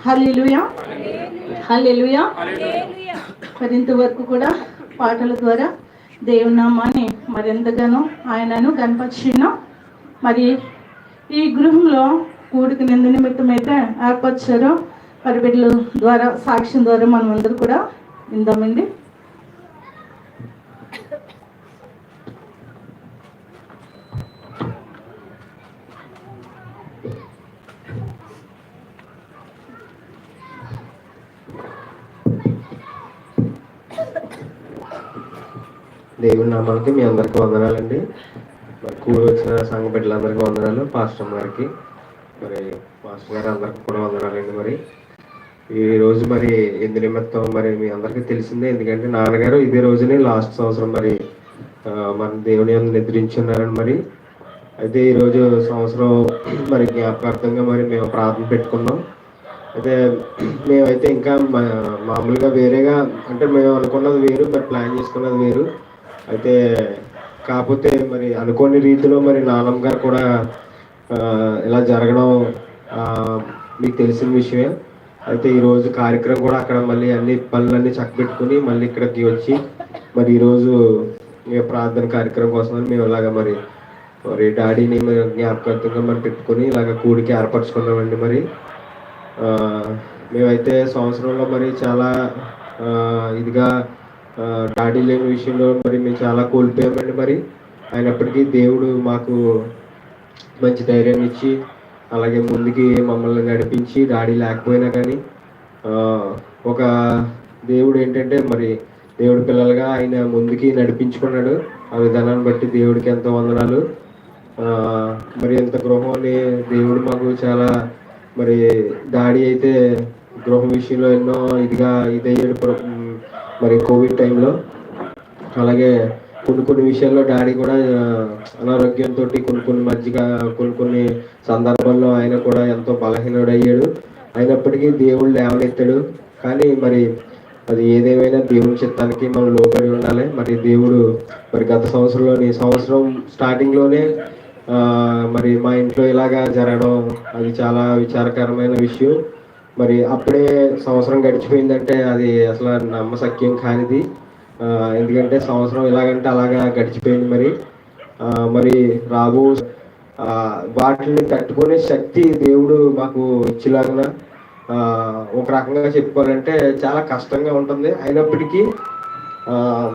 హల్లెలూయా హల్లెలూయా. మరి ఇంతవరకు కూడా పాటల ద్వారా దేవుని నామాన్ని మరెంతగానో ఆయనను కనపరిచినాం. మరి ఈ గృహంలో కూడికి నిందు నిమిత్తం అయితే ఏర్పరిచారో మరి బిడ్డల ద్వారా సాక్ష్యం ద్వారా మనం అందరూ కూడా విందామండి. దేవుని నామాలకి మీ అందరికీ వందనాలండి. మరి కూడి వచ్చిన సంఘ బిడ్డలందరికీ వందనాలు, పాస్టర్ గారికి మరి మాస్టర్ గారు అందరికీ కూడా వందనాలండి. మరి ఈరోజు మరి ఎందు నిమిత్తం మరి మీ అందరికీ తెలిసిందే, ఎందుకంటే నాన్నగారు ఇదే రోజునే లాస్ట్ సంవత్సరం మరి మన దేవుని నిద్రించున్నారని. మరి అయితే ఈరోజు సంవత్సరం మరి జ్ఞాపకార్థంగా మరి మేము ప్రార్థన పెట్టుకున్నాం. అయితే మేమైతే ఇంకా మామూలుగా వేరేగా, అంటే మేము అనుకున్నది వేరు, మరి ప్లాన్ చేసుకున్నది వేరు. అయితే కాకపోతే మరి అనుకోని రీతిలో మరి నాన్నమ్మ గారు కూడా ఇలా జరగడం మీకు తెలిసిన విషయమే. అయితే ఈరోజు కార్యక్రమం కూడా అక్కడ మళ్ళీ అన్ని పనులన్నీ చక్కబెట్టుకుని మళ్ళీ ఇక్కడికి వచ్చి మరి ఈరోజు ప్రార్థన కార్యక్రమం కోసమని మేము ఇలాగ మరి డాడీని జ్ఞాపకార్థంగా మరి పెట్టుకుని ఇలాగ కూడికి ఏర్పరచుకున్నామండి. మరి మేమైతే సంవత్సరంలో మరి చాలా ఇదిగా డాడీ లేని విషయంలో మరి మేము చాలా కోల్పోయామండి. మరి అయినప్పటికీ దేవుడు మాకు మంచి ధైర్యం ఇచ్చి అలాగే ముందుకి మమ్మల్ని నడిపించి, డాడీ లేకపోయినా కానీ ఒక దేవుడు ఏంటంటే మరి దేవుడి పిల్లలుగా ఆయన ముందుకి నడిపించుకున్నాడు. ఆ విధానాన్ని బట్టి దేవుడికి ఎంతో వందనాలు. మరి ఇంత గృహాన్ని దేవుడు మాకు చాలా మరి డాడీ అయితే గృహం విషయంలో ఎన్నో ఇదయ్యాడు మరి కోవిడ్ టైంలో. అలాగే కొన్ని విషయాల్లో డాడీ కూడా అనారోగ్యంతో కొన్ని మధ్యగా కొన్ని సందర్భాల్లో ఆయన కూడా ఎంతో బలహీనుడయ్యాడు. అయినప్పటికీ దేవుడు లేవనెత్తాడు. కానీ మరి అది ఏదేమైనా దేవుని చిత్తానికి మనం లోబడి ఉండాలి. మరి దేవుడు మరి గత సంవత్సరం స్టార్టింగ్లోనే మరి మా ఇంట్లో ఇలాగా జరగడం అది చాలా విచారకరమైన విషయం. మరి అప్పుడే సంవత్సరం గడిచిపోయిందంటే అది అసలు నమ్మశక్యం కానిది. ఎందుకంటే సంవత్సరం ఇలాగంటే అలాగా గడిచిపోయింది. మరి రాబో వాటిని తట్టుకునే శక్తి దేవుడు మాకు ఇచ్చేలాగా ఒక రకంగా చెప్పుకోవాలంటే చాలా కష్టంగా ఉంటుంది. అయినప్పటికీ ఆ,